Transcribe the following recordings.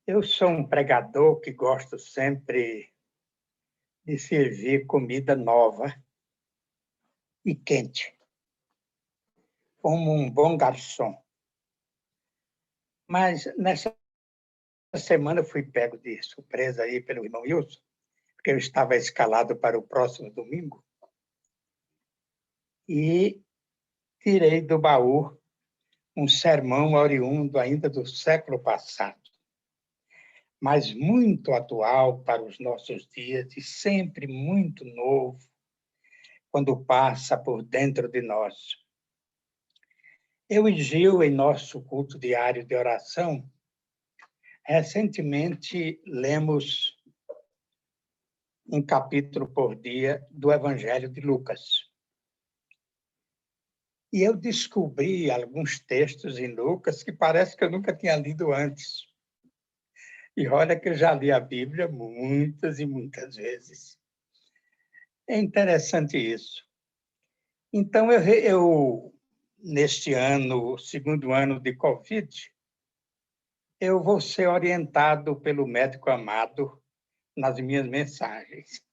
Eu sou um pregador que gosto sempre de servir comida nova e quente, como um bom garçom. Mas nessa semana eu fui pego de surpresa aí pelo irmão Wilson, porque eu estava escalado para o próximo domingo, e tirei do baú um sermão oriundo ainda do século passado, mas muito atual para os nossos dias e sempre muito novo quando passa por dentro de nós. Eu e Gil, em nosso culto diário de oração, recentemente lemos um capítulo por dia do Evangelho de Lucas. E eu descobri alguns textos em Lucas que parece que eu nunca tinha lido antes. E olha que eu já li a Bíblia muitas e muitas vezes. É interessante isso. Então, neste ano, segundo ano de Covid, eu vou ser orientado pelo médico amado nas minhas mensagens.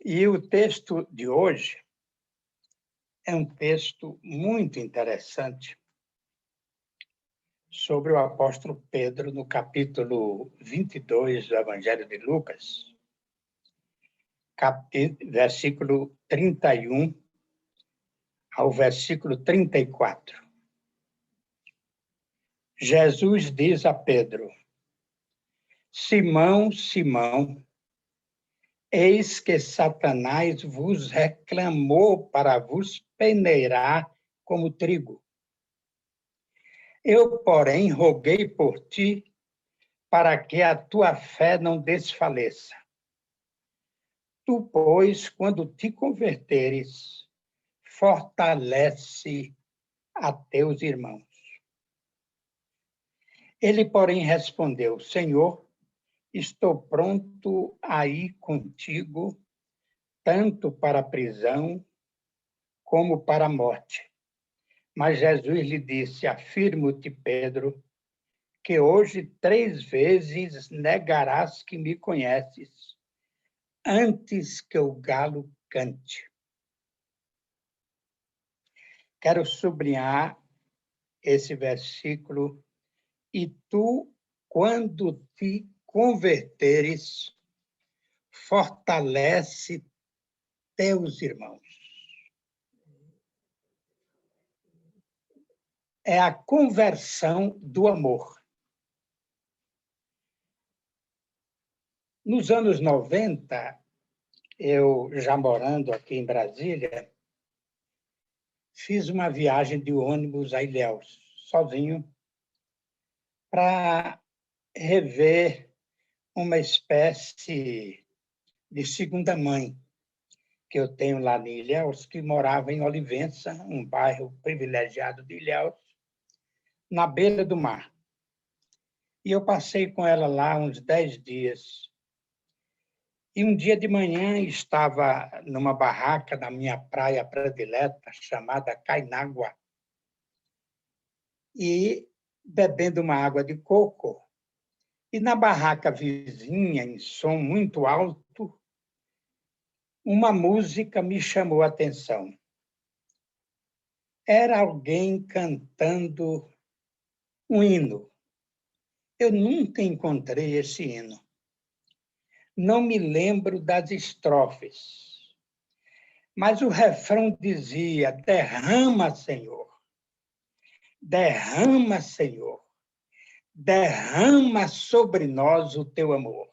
E o texto de hoje é um texto muito interessante sobre o apóstolo Pedro, no capítulo 22 do Evangelho de Lucas, versículo 31 ao versículo 34. Jesus diz a Pedro: Simão, Simão, eis que Satanás vos reclamou para vos peneirar como trigo. Eu, porém, roguei por ti para que a tua fé não desfaleça. Tu, pois, quando te converteres, fortalece a teus irmãos. Ele, porém, respondeu: Senhor, estou pronto a ir contigo, tanto para a prisão como para a morte. Mas Jesus lhe disse: Afirmo-te, Pedro, que hoje 3 vezes negarás que me conheces, antes que o galo cante. Quero sublinhar esse versículo. E tu, quando te converteres, fortalece teus irmãos. É a conversão do amor. Nos anos 90, eu já morando aqui em Brasília, fiz uma viagem de ônibus a Ilhéus, sozinho, para rever uma espécie de segunda mãe que eu tenho lá em Ilhéus, que morava em Olivença, um bairro privilegiado de Ilhéus, na beira do mar. E eu passei com ela lá uns 10 dias. E um dia de manhã estava numa barraca na minha praia predileta, chamada Cainágua, e bebendo uma água de coco. E na barraca vizinha, em som muito alto, uma música me chamou a atenção. Era alguém cantando um hino. Eu nunca encontrei esse hino. Não me lembro das estrofes, mas o refrão dizia: derrama, Senhor, derrama, Senhor, derrama sobre nós o teu amor.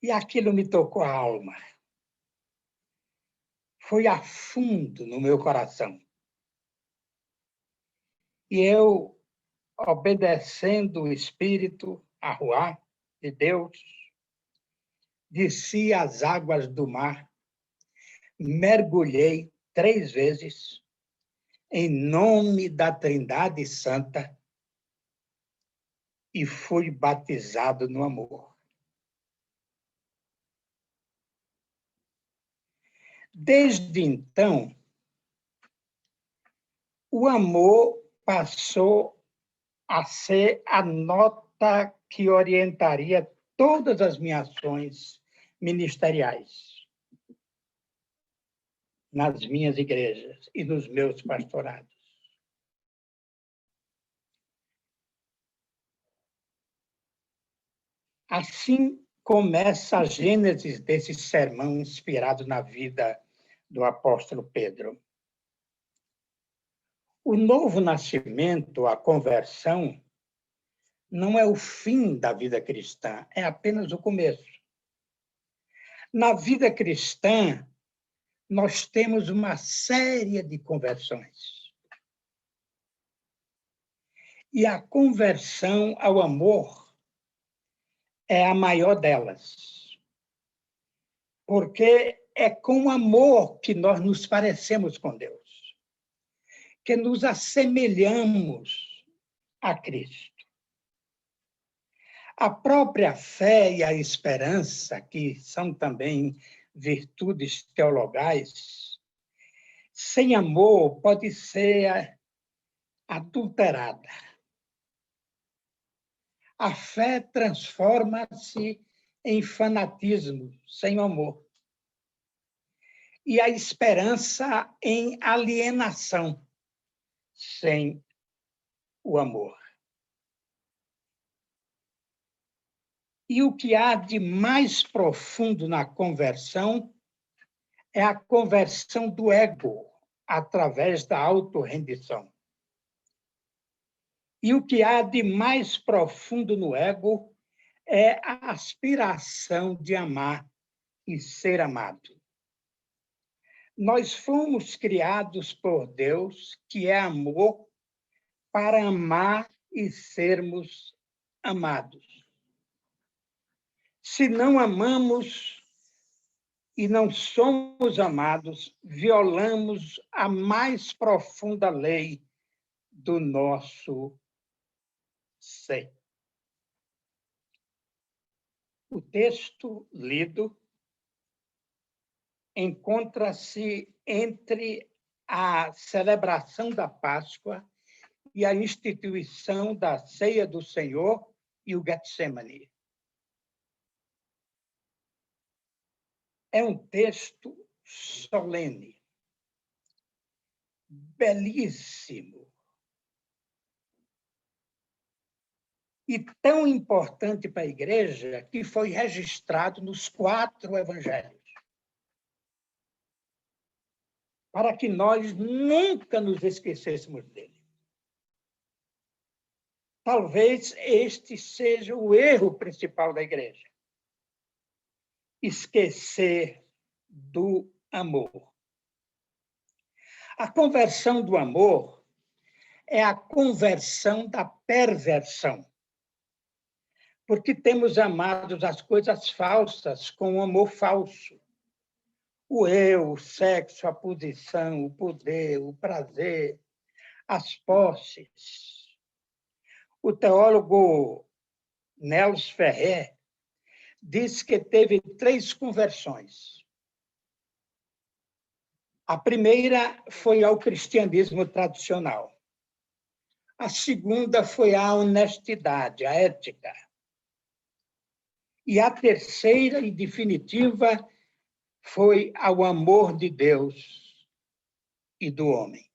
E aquilo me tocou a alma. Foi a fundo no meu coração. E eu, obedecendo o Espírito, a Ruá de Deus, desci às águas do mar, mergulhei 3 vezes, em nome da Trindade Santa, e fui batizado no amor. Desde então, o amor passou a ser a nota que orientaria todas as minhas ações ministeriais nas minhas igrejas e nos meus pastorados. Assim começa a gênese desse sermão inspirado na vida do apóstolo Pedro. O novo nascimento, a conversão, não é o fim da vida cristã, é apenas o começo. Na vida cristã, nós temos uma série de conversões. E a conversão ao amor é a maior delas. Porque é com amor que nós nos parecemos com Deus, que nos assemelhamos a Cristo. A própria fé e a esperança, que são também virtudes teologais, sem amor pode ser adulterada. A fé transforma-se em fanatismo sem amor. E a esperança em alienação sem o amor. E o que há de mais profundo na conversão é a conversão do ego, através da autorrendição. E o que há de mais profundo no ego é a aspiração de amar e ser amado. Nós fomos criados por Deus, que é amor, para amar e sermos amados. Se não amamos e não somos amados, violamos a mais profunda lei do nosso ser. O texto lido encontra-se entre a celebração da Páscoa e a instituição da Ceia do Senhor e o Getsemane. É um texto solene, belíssimo, e tão importante para a igreja que foi registrado nos 4 evangelhos, para que nós nunca nos esquecêssemos dele. Talvez este seja o erro principal da igreja. Esquecer do amor. A conversão do amor é a conversão da perversão. Porque temos amado as coisas falsas com o amor falso. O eu, o sexo, a posição, o poder, o prazer, as posses. O teólogo Nelson Ferrer diz que teve 3 conversões. A primeira foi ao cristianismo tradicional. A segunda foi à honestidade, à ética. E a terceira e definitiva foi ao amor de Deus e do homem.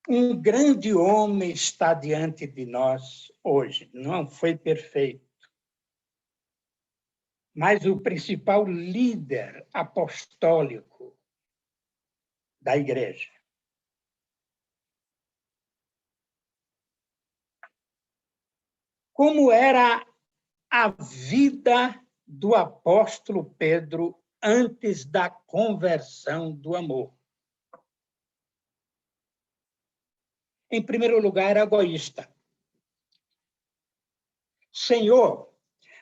Um grande homem está diante de nós hoje. Não foi perfeito, mas o principal líder apostólico da igreja. Como era a vida do apóstolo Pedro antes da conversão do amor? Em primeiro lugar, era egoísta. Senhor,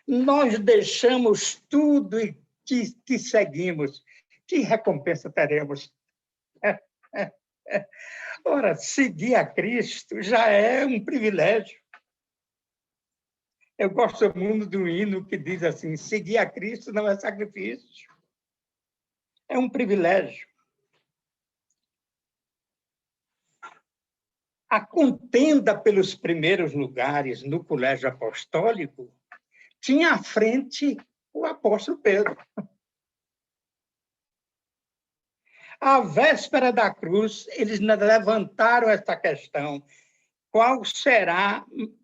nós deixamos tudo e te seguimos. Que recompensa teremos? Ora, seguir a Cristo já é um privilégio. Eu gosto muito do hino que diz assim: seguir a Cristo não é sacrifício, é um privilégio. A contenda pelos primeiros lugares no colégio apostólico tinha à frente o apóstolo Pedro. À véspera da cruz, eles levantaram essa questão: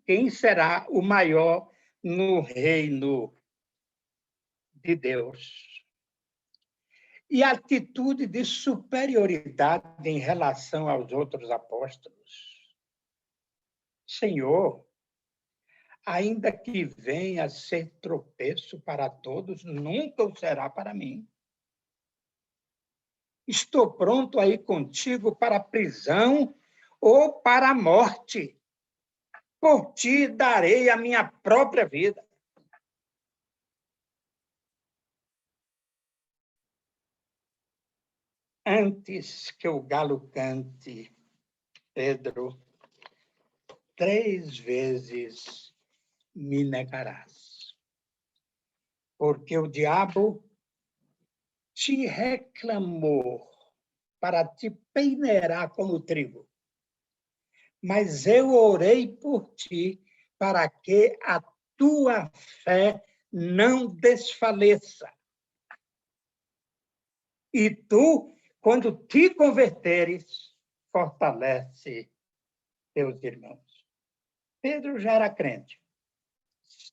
quem será o maior no reino de Deus? E a atitude de superioridade em relação aos outros apóstolos. Senhor, ainda que venha a ser tropeço para todos, nunca o será para mim. Estou pronto a ir contigo para a prisão ou para a morte. Por ti darei a minha própria vida. Antes que o galo cante, Pedro, 3 vezes me negarás. Porque o diabo te reclamou para te peneirar como trigo. Mas eu orei por ti para que a tua fé não desfaleça. E tu, quando te converteres, fortalece teus irmãos. Pedro já era crente.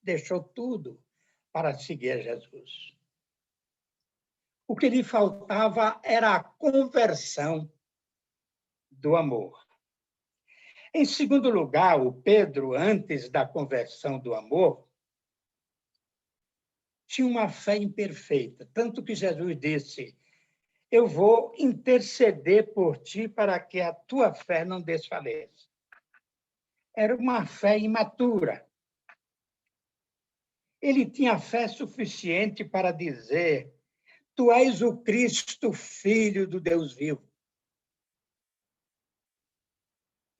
Deixou tudo para seguir Jesus. O que lhe faltava era a conversão do amor. Em segundo lugar, o Pedro, antes da conversão do amor, tinha uma fé imperfeita, tanto que Jesus disse: eu vou interceder por ti para que a tua fé não desfaleça. Era uma fé imatura. Ele tinha fé suficiente para dizer: tu és o Cristo, Filho do Deus vivo.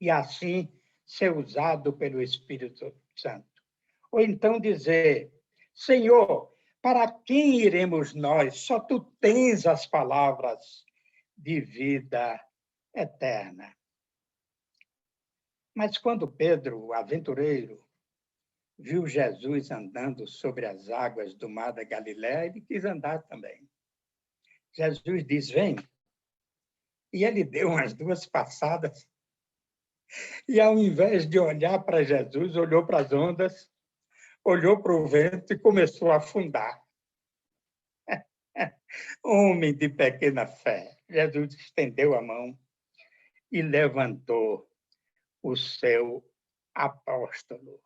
E assim ser usado pelo Espírito Santo. Ou então dizer: Senhor, para quem iremos nós? Só tu tens as palavras de vida eterna. Mas quando Pedro, o aventureiro, viu Jesus andando sobre as águas do mar da Galiléia, ele quis andar também. Jesus disse: vem. E ele deu umas 2 passadas. E, ao invés de olhar para Jesus, olhou para as ondas, olhou para o vento e começou a afundar. Homem de pequena fé. Jesus estendeu a mão e levantou o seu apóstolo.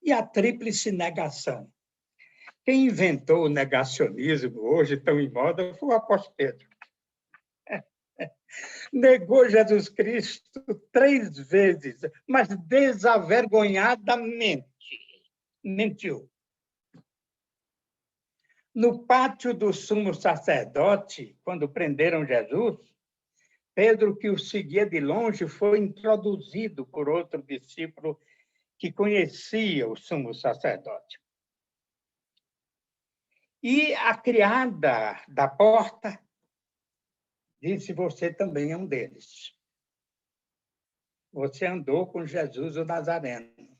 E a tríplice negação. Quem inventou o negacionismo, hoje tão em moda, foi o apóstolo Pedro. Negou Jesus Cristo 3 vezes, mas desavergonhadamente mentiu. No pátio do sumo sacerdote, quando prenderam Jesus, Pedro, que o seguia de longe, foi introduzido por outro discípulo que conhecia o sumo sacerdote. E a criada da porta disse: você também é um deles. Você andou com Jesus o Nazareno.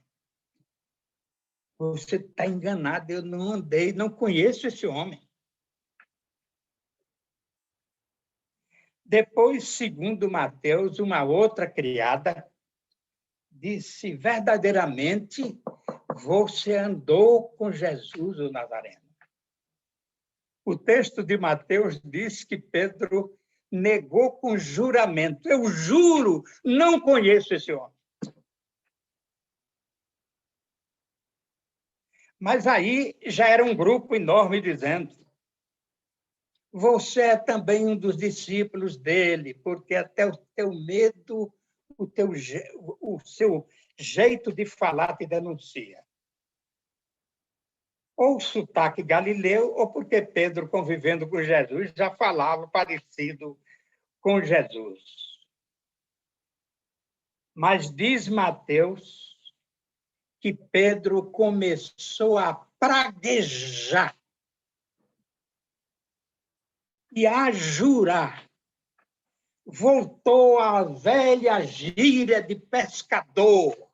Você está enganado, eu não andei, não conheço esse homem. Depois, segundo Mateus, uma outra criada disse: verdadeiramente, você andou com Jesus o Nazareno. O texto de Mateus diz que Pedro negou com juramento: eu juro, não conheço esse homem. Mas aí já era um grupo enorme dizendo: você é também um dos discípulos dele, porque até o teu medo, o seu jeito de falar te denuncia. Ou o sotaque galileu, ou porque Pedro, convivendo com Jesus, já falava parecido com Jesus. Mas diz Mateus que Pedro começou a praguejar e a jurar voltou à velha gíria de pescador,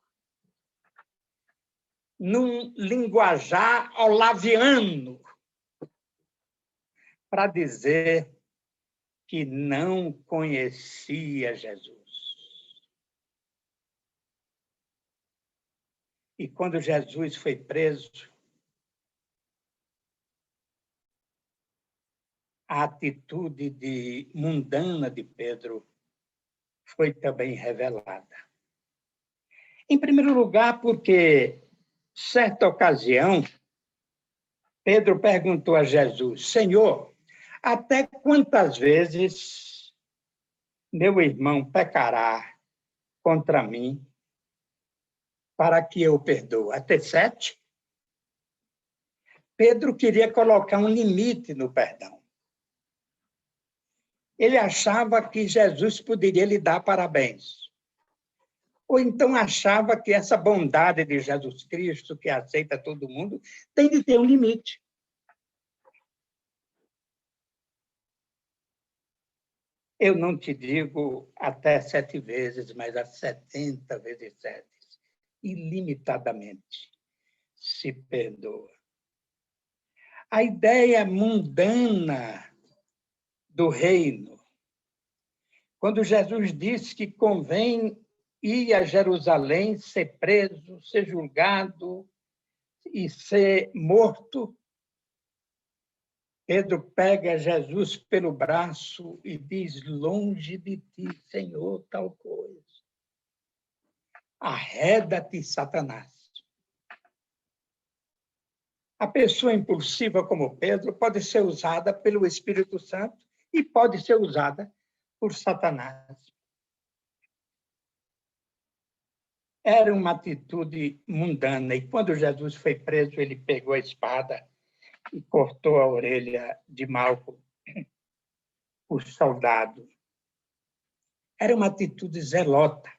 num linguajar olaviano, para dizer que não conhecia Jesus. E quando Jesus foi preso, a atitude mundana de Pedro foi também revelada. Em primeiro lugar, porque, certa ocasião, Pedro perguntou a Jesus: Senhor, até quantas vezes meu irmão pecará contra mim para que eu perdoe? Até 7? Pedro queria colocar um limite no perdão. Ele achava que Jesus poderia lhe dar parabéns. Ou então achava que essa bondade de Jesus Cristo, que aceita todo mundo, tem de ter um limite. Eu não te digo até 7 vezes, mas a 70 vezes 7, ilimitadamente, se perdoa. A ideia mundana do reino, quando Jesus disse que convém ir a Jerusalém, ser preso, ser julgado e ser morto, Pedro pega Jesus pelo braço e diz: longe de ti, Senhor, tal coisa. Arreda-te, Satanás. A pessoa impulsiva como Pedro pode ser usada pelo Espírito Santo e pode ser usada por Satanás. Era uma atitude mundana. E quando Jesus foi preso, ele pegou a espada e cortou a orelha de Malco, o soldado. Era uma atitude zelota,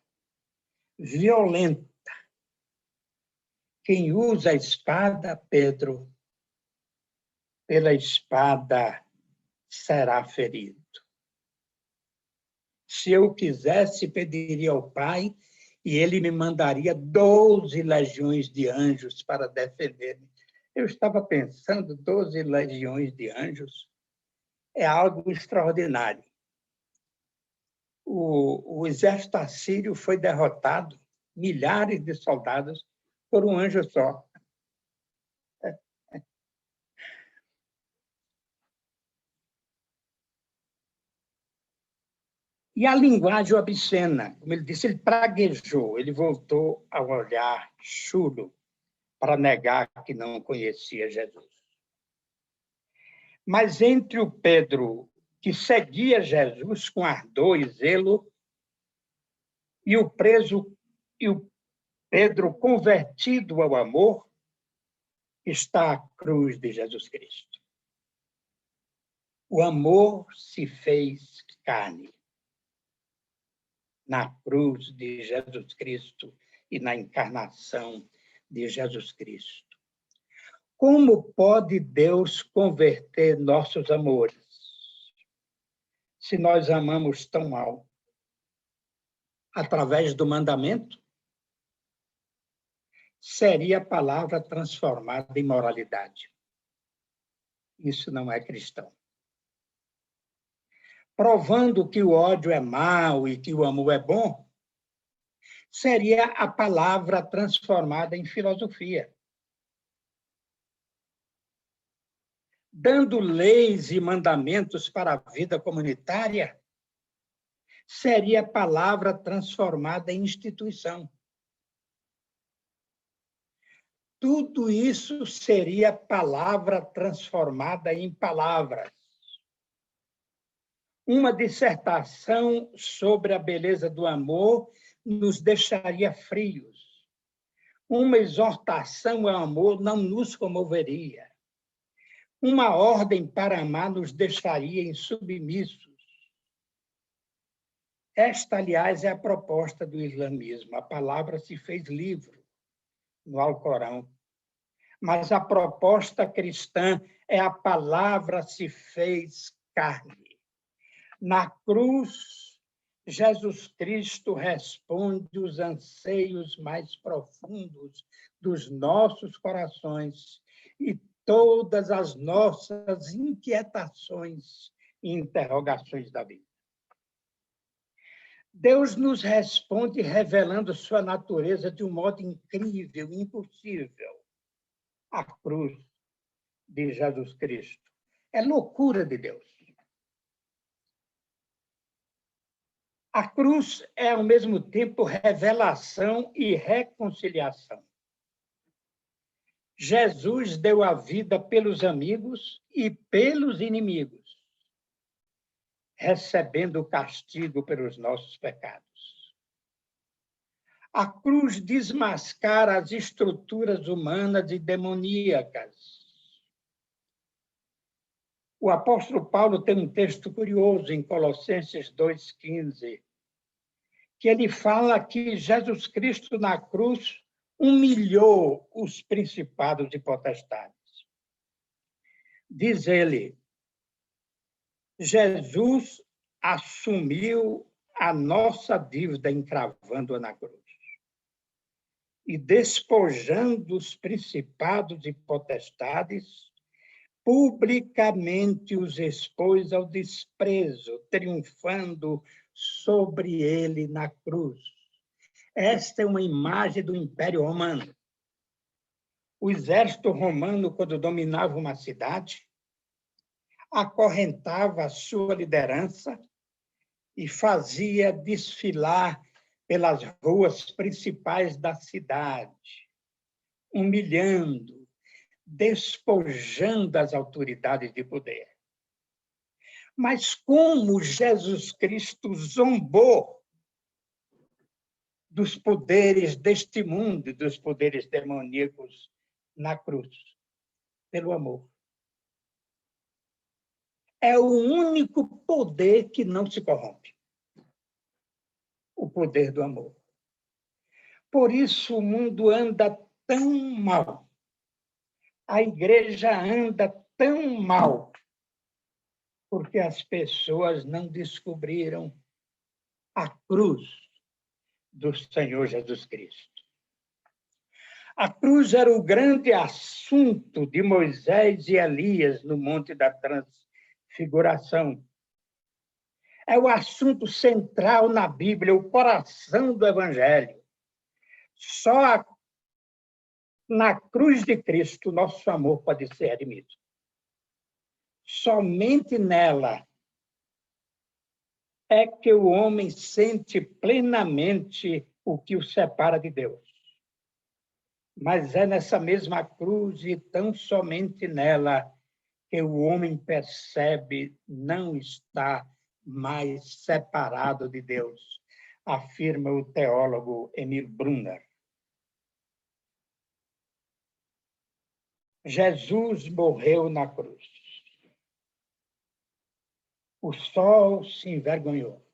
violenta. Quem usa a espada, Pedro, pela espada será ferido. Se eu quisesse, pediria ao Pai e ele me mandaria 12 legiões de anjos para defender-me. Eu estava pensando, 12 legiões de anjos é algo extraordinário. O exército assírio foi derrotado, milhares de soldados, por um anjo só. E a linguagem obscena, como ele disse, ele praguejou, ele voltou a olhar chulo para negar que não conhecia Jesus. Mas entre o Pedro, que seguia Jesus com ardor e zelo, e o Pedro convertido ao amor, está a cruz de Jesus Cristo. O amor se fez carne na cruz de Jesus Cristo e na encarnação de Jesus Cristo. Como pode Deus converter nossos amores se nós amamos tão mal? Através do mandamento? Seria a palavra transformada em moralidade. Isso não é cristão. Provando que o ódio é mau e que o amor é bom, seria a palavra transformada em filosofia. Dando leis e mandamentos para a vida comunitária, seria a palavra transformada em instituição. Tudo isso seria palavra transformada em palavras. Uma dissertação sobre a beleza do amor nos deixaria frios. Uma exortação ao amor não nos comoveria. Uma ordem para amar nos deixaria insubmissos. Esta, aliás, é a proposta do islamismo. A palavra se fez livro no Alcorão. Mas a proposta cristã é a palavra se fez carne. Na cruz, Jesus Cristo responde os anseios mais profundos dos nossos corações e todas as nossas inquietações e interrogações da vida. Deus nos responde revelando sua natureza de um modo incrível, impossível. A cruz de Jesus Cristo é loucura de Deus. A cruz é, ao mesmo tempo, revelação e reconciliação. Jesus deu a vida pelos amigos e pelos inimigos, recebendo o castigo pelos nossos pecados. A cruz desmascara as estruturas humanas e demoníacas. O apóstolo Paulo tem um texto curioso em Colossenses 2,15, que ele fala que Jesus Cristo na cruz humilhou os principados e potestades. Diz ele, Jesus assumiu a nossa dívida encravando-a na cruz. E despojando os principados e potestades, publicamente os expôs ao desprezo, triunfando sobre ele na cruz. Esta é uma imagem do Império Romano. O exército romano, quando dominava uma cidade, acorrentava a sua liderança e fazia desfilar pelas ruas principais da cidade, humilhando, despojando as autoridades de poder. Mas como Jesus Cristo zombou dos poderes deste mundo, dos poderes demoníacos na cruz, pelo amor. É o único poder que não se corrompe. O poder do amor. Por isso o mundo anda tão mal. A igreja anda tão mal. Porque as pessoas não descobriram a cruz do Senhor Jesus Cristo. A cruz era o grande assunto de Moisés e Elias no Monte da Transfiguração. É o assunto central na Bíblia, o coração do Evangelho. Só na cruz de Cristo nosso amor pode ser redimido. Somente nela é que o homem sente plenamente o que o separa de Deus. Mas é nessa mesma cruz e tão somente nela que o homem percebe não estar mais separado de Deus, afirma o teólogo Emil Brunner. Jesus morreu na cruz. O sol se envergonhou.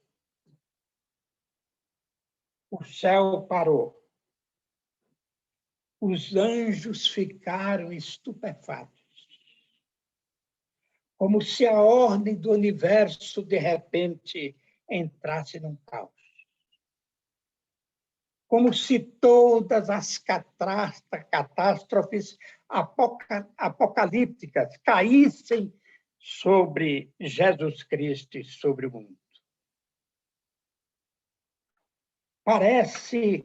O céu parou. Os anjos ficaram estupefatos. Como se a ordem do universo, de repente, entrasse num caos. Como se todas as catástrofes apocalípticas caíssem sobre Jesus Cristo e sobre o mundo. Parece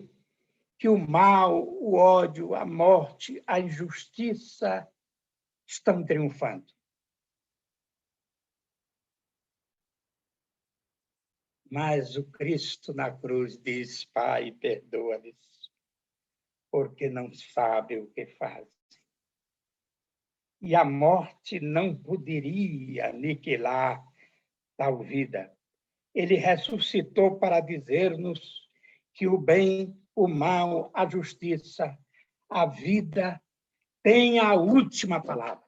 que o mal, o ódio, a morte, a injustiça estão triunfando. Mas o Cristo na cruz diz, Pai, perdoa-lhes, porque não sabem o que fazem. E a morte não poderia aniquilar tal vida. Ele ressuscitou para dizer-nos que o bem, o mal, a justiça, a vida tem a última palavra.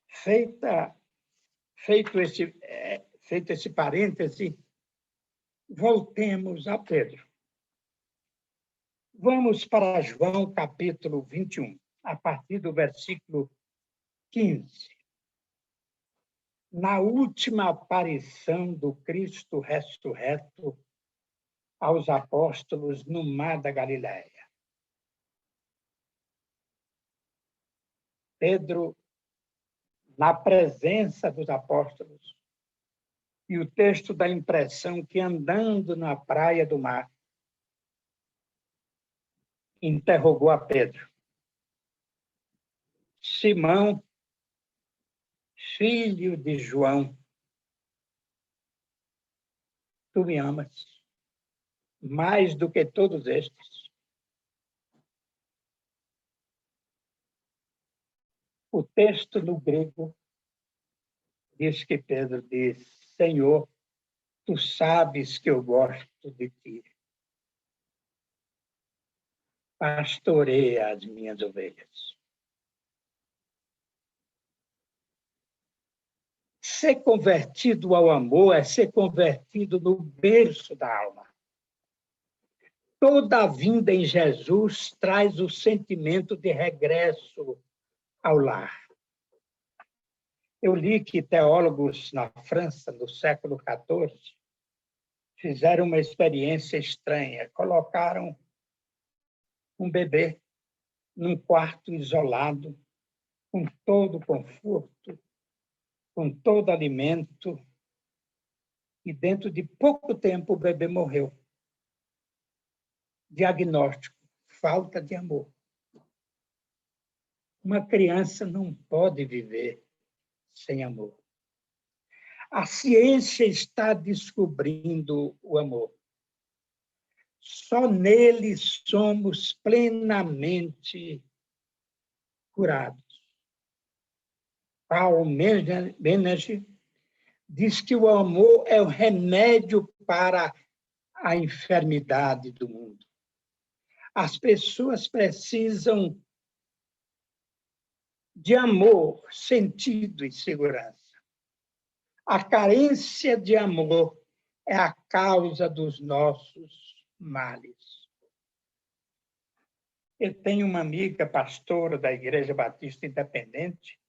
Feito esse parêntese, voltemos a Pedro. Vamos para João, capítulo 21, a partir do versículo 15. na última aparição do Cristo ressurreto aos apóstolos no Mar da Galileia. Pedro, na presença dos apóstolos, e o texto dá a impressão que, andando na praia do mar, interrogou a Pedro: Simão, filho de João, tu me amas mais do que todos estes? O texto no grego diz que Pedro diz: Senhor, tu sabes que eu gosto de ti. Pastoreia as minhas ovelhas. Ser convertido ao amor é ser convertido no berço da alma. Toda a vinda em Jesus traz o sentimento de regresso ao lar. Eu li que teólogos na França, no século XIV, fizeram uma experiência estranha. Colocaram um bebê num quarto isolado, com todo o conforto, com todo alimento, e dentro de pouco tempo o bebê morreu. Diagnóstico: falta de amor. Uma criança não pode viver sem amor. A ciência está descobrindo o amor. Só nele somos plenamente curados. Paul Menage diz que o amor é o remédio para a enfermidade do mundo. As pessoas precisam de amor, sentido e segurança. A carência de amor é a causa dos nossos males. Eu tenho uma amiga pastora da Igreja Batista Independente,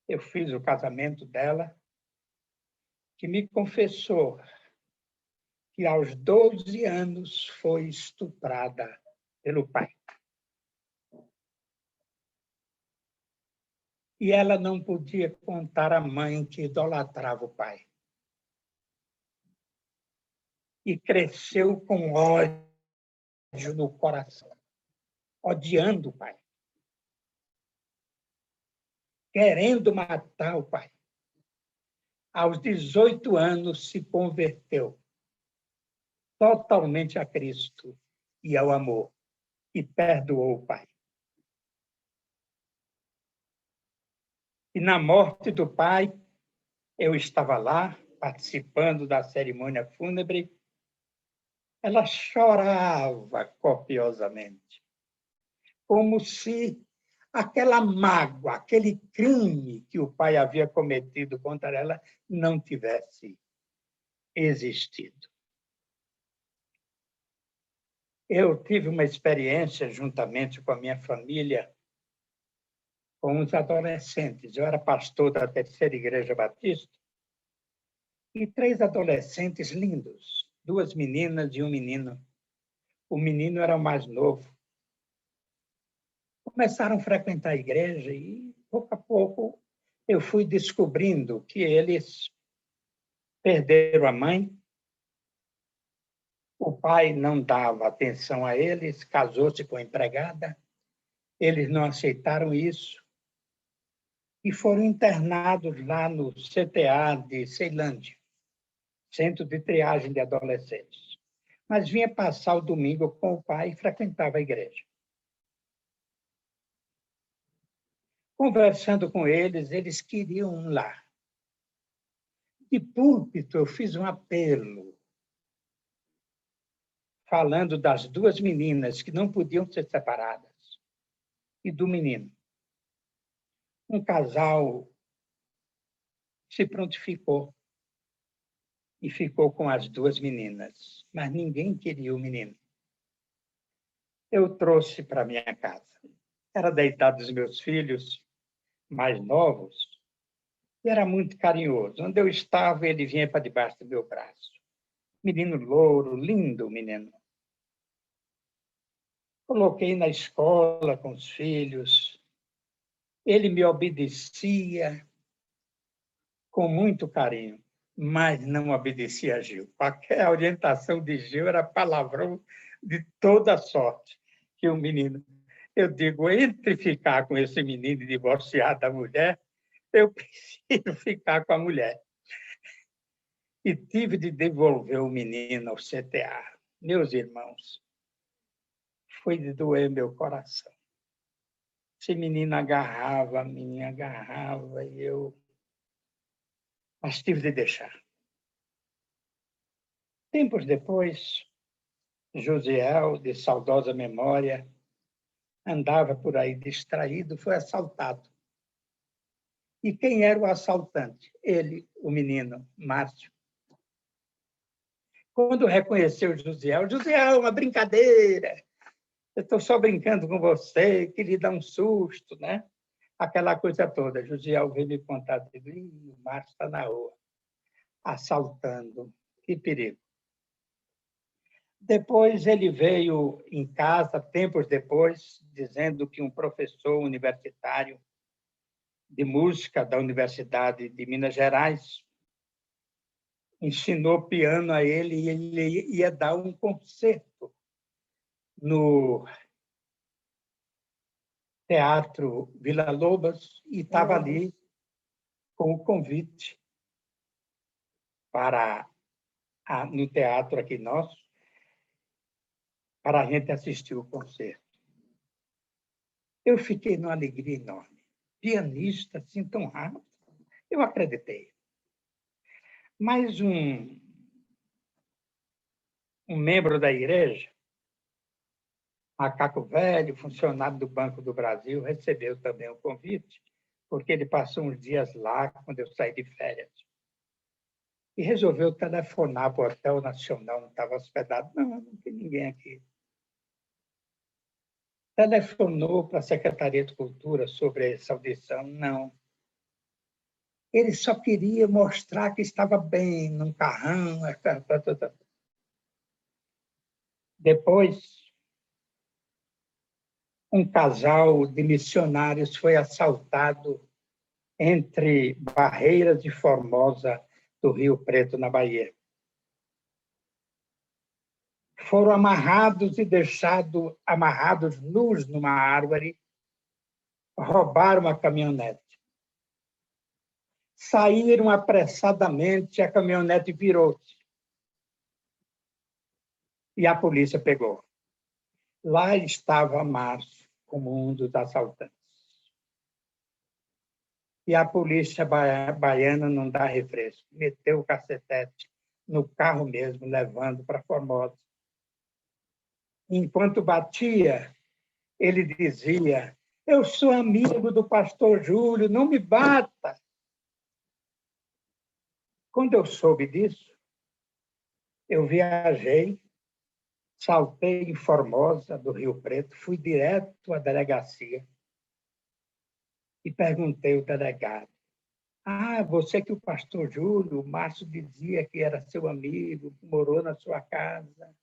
eu fiz o casamento dela, que me confessou que aos 12 anos foi estuprada pelo pai. E ela não podia contar à mãe que idolatrava o pai. E cresceu com ódio no coração, odiando o pai, querendo matar o pai. Aos 18 anos se converteu totalmente a Cristo e ao amor, e perdoou o pai. E na morte do pai, eu estava lá, participando da cerimônia fúnebre. Ela chorava copiosamente, como se aquela mágoa, aquele crime que o pai havia cometido contra ela não tivesse existido. Eu tive uma experiência, juntamente com a minha família, com os adolescentes. Eu era pastor da Terceira Igreja Batista, e 3 adolescentes lindos, 2 meninas e um menino. O menino era o mais novo. Começaram a frequentar a igreja e, pouco a pouco, eu fui descobrindo que eles perderam a mãe, o pai não dava atenção a eles, casou-se com a empregada, eles não aceitaram isso e foram internados lá no CTA de Ceilândia, Centro de Triagem de Adolescentes. Mas vinha passar o domingo com o pai e frequentava a igreja. Conversando com eles, eles queriam um lar. De púlpito, eu fiz um apelo, falando das 2 meninas que não podiam ser separadas, e do menino. Um casal se prontificou e ficou com as 2 meninas, mas ninguém queria o menino. Eu trouxe para minha casa. Era da idade dos meus filhos mais novos. Era muito carinhoso. Onde eu estava, ele vinha para debaixo do meu braço. Menino louro, lindo menino. Coloquei na escola com os filhos. Ele me obedecia com muito carinho, mas não obedecia a Gil. A orientação de Gil era palavrão de toda sorte. Que o menino, eu digo, entre ficar com esse menino e divorciar da mulher, eu prefiro ficar com a mulher. E tive de devolver o menino ao CTA. Meus irmãos, foi de doer meu coração. Esse menino agarrava, a menina agarrava, e eu... Mas tive de deixar. Tempos depois, Josiel, de saudosa memória, andava por aí distraído, foi assaltado. E quem era o assaltante? Ele, o menino, Márcio. Quando reconheceu Josiel, uma brincadeira. Eu estou só brincando com você, que lhe dá um susto, né? Aquela coisa toda. Josiel veio me contar, o Márcio está na rua, assaltando. Que perigo. Depois ele veio em casa, tempos depois, dizendo que um professor universitário de música da Universidade de Minas Gerais ensinou piano a ele e ele ia dar um concerto no Teatro Villa-Lobos e estava ali com o convite para no teatro aqui nosso, para a gente assistir o concerto. Eu fiquei numa alegria enorme. Pianista, assim, tão rápido. Eu acreditei. Mas um membro da igreja, Macaco Velho, funcionário do Banco do Brasil, recebeu também o convite, porque ele passou uns dias lá quando eu saí de férias. E resolveu telefonar para o Hotel Nacional, não estava hospedado. Não tem ninguém aqui. Telefonou para a Secretaria de Cultura sobre essa audição. Não. Ele só queria mostrar que estava bem, num carrão. Depois, um casal de missionários foi assaltado entre Barreiras e Formosa, do Rio Preto, na Bahia. Foram amarrados e deixados amarrados nus numa árvore, roubaram a caminhonete. Saíram apressadamente, a caminhonete virou-se. E a polícia pegou. Lá estava Márcio, como um dos assaltantes. E a polícia baiana não dá refresco. Meteu o cacetete no carro mesmo, levando para Formosa. Enquanto batia, ele dizia: eu sou amigo do pastor Júlio, não me bata. Quando eu soube disso, eu viajei, saltei em Formosa, do Rio Preto, fui direto à delegacia e perguntei ao delegado: você que o pastor Júlio, o Márcio dizia que era seu amigo, morou na sua casa,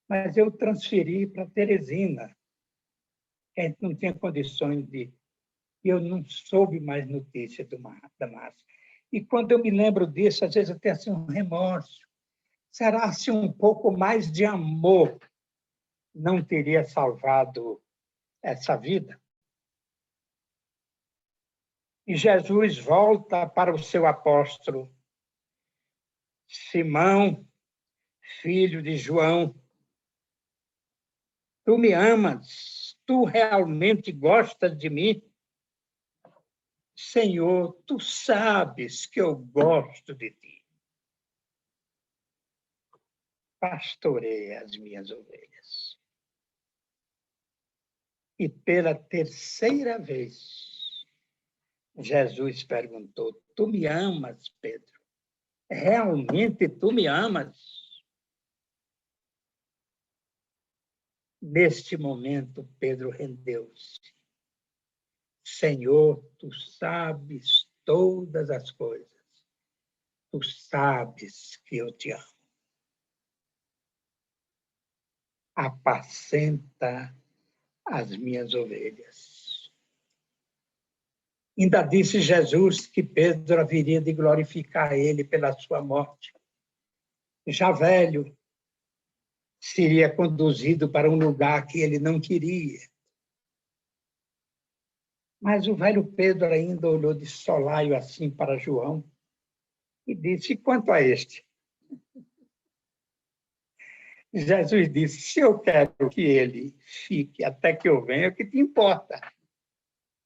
mas eu transferi para Teresina, que a gente não tinha condições de... E eu não soube mais notícia da Márcia. E quando eu me lembro disso, às vezes eu tenho assim, um remorso. Será se um pouco mais de amor não teria salvado essa vida? E Jesus volta para o seu apóstolo Simão, filho de João. Tu me amas? Tu realmente gostas de mim? Senhor, tu sabes que eu gosto de ti. Pastoreia as minhas ovelhas. E pela terceira vez, Jesus perguntou: tu me amas, Pedro? Realmente tu me amas? Neste momento, Pedro rendeu-se. Senhor, tu sabes todas as coisas. Tu sabes que eu te amo. Apacenta as minhas ovelhas. Ainda disse Jesus que Pedro haveria de glorificar ele pela sua morte. Já velho, seria conduzido para um lugar que ele não queria. Mas o velho Pedro ainda olhou de solaio assim para João e disse: quanto a este? Jesus disse: se eu quero que ele fique até que eu venha, o que te importa?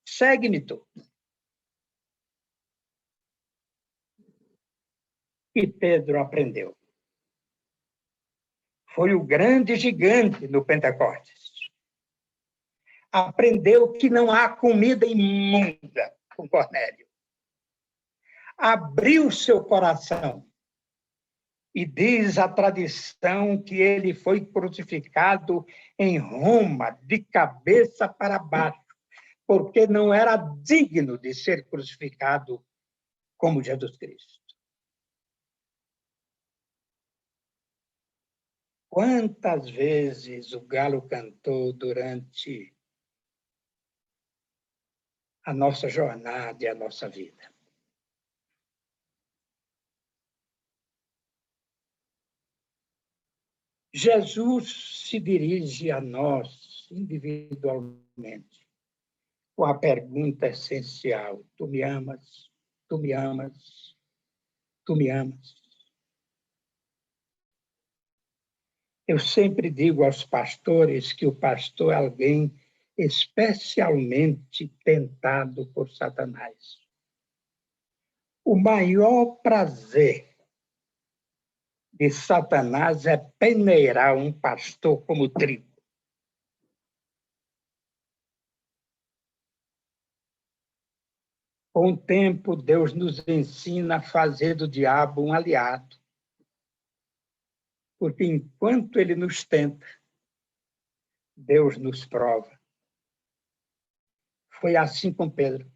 Segue-me tu. E Pedro aprendeu. Foi o grande gigante no Pentecostes. Aprendeu que não há comida imunda com Cornélio. Abriu seu coração. E diz a tradição que ele foi crucificado em Roma, de cabeça para baixo, porque não era digno de ser crucificado como Jesus Cristo. Quantas vezes o galo cantou durante a nossa jornada e a nossa vida? Jesus se dirige a nós individualmente com a pergunta essencial: tu me amas? Tu me amas? Tu me amas? Eu sempre digo aos pastores que o pastor é alguém especialmente tentado por Satanás. O maior prazer de Satanás é peneirar um pastor como trigo. Com o tempo, Deus nos ensina a fazer do diabo um aliado. Porque enquanto ele nos tenta, Deus nos prova. Foi assim com Pedro,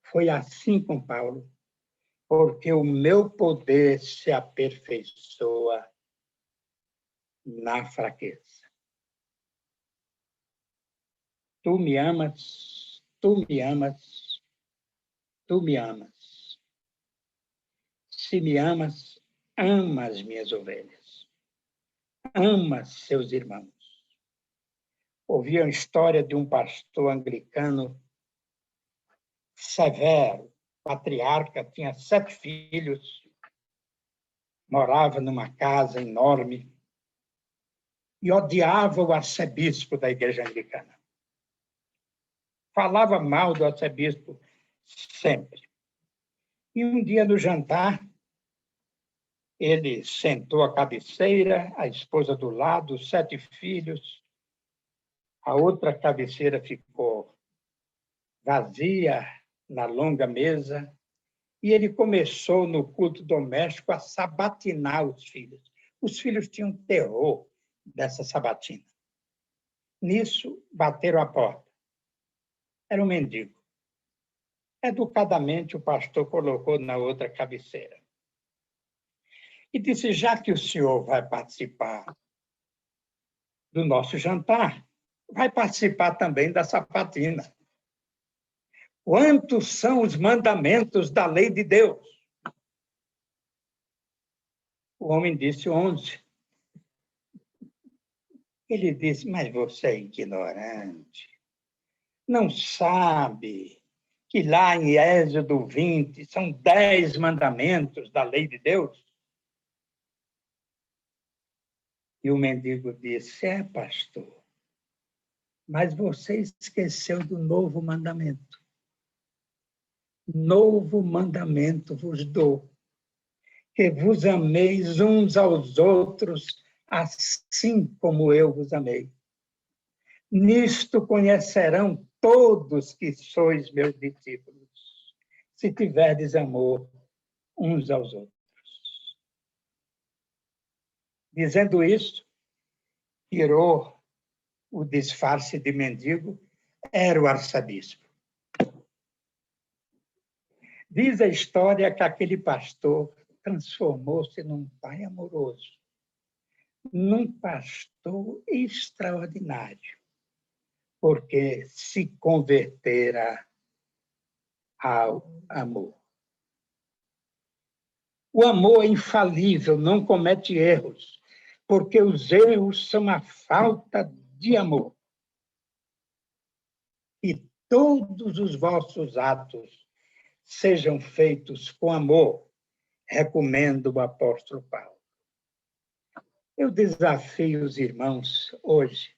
foi assim com Paulo, porque o meu poder se aperfeiçoa na fraqueza. Tu me amas, tu me amas, tu me amas. Se me amas, ama as minhas ovelhas, ama seus irmãos. Ouvi a história de um pastor anglicano severo, patriarca, tinha 7 filhos, morava numa casa enorme e odiava o arcebispo da igreja anglicana. Falava mal do arcebispo sempre. E um dia no jantar, ele sentou à cabeceira, a esposa do lado, os 7 filhos. A outra cabeceira ficou vazia na longa mesa. E ele começou, no culto doméstico, a sabatinar os filhos. Os filhos tinham terror dessa sabatina. Nisso, bateram a porta. Era um mendigo. Educadamente, o pastor colocou na outra cabeceira. E disse: já que o senhor vai participar do nosso jantar, vai participar também da sabatina. Quantos são os mandamentos da lei de Deus? O homem disse: 11. Ele disse: mas você é ignorante. Não sabe que lá em Êxodo 20 são 10 mandamentos da lei de Deus? E o mendigo disse: é, pastor, mas você esqueceu do novo mandamento. Novo mandamento vos dou, que vos ameis uns aos outros, assim como eu vos amei. Nisto conhecerão todos que sois meus discípulos, se tiverdes amor uns aos outros. Dizendo isso, tirou o disfarce de mendigo, era o arcebispo. Diz a história que aquele pastor transformou-se num pai amoroso, num pastor extraordinário, porque se convertera ao amor. O amor é infalível, não comete erros, porque os erros são a falta de amor. E todos os vossos atos sejam feitos com amor, recomenda o apóstolo Paulo. Eu desafio os irmãos hoje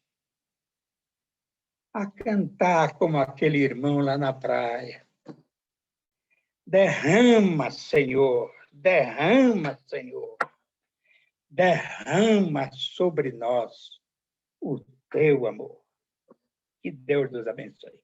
a cantar como aquele irmão lá na praia. Derrama, Senhor, derrama, Senhor, derrama sobre nós o teu amor. Que Deus nos abençoe.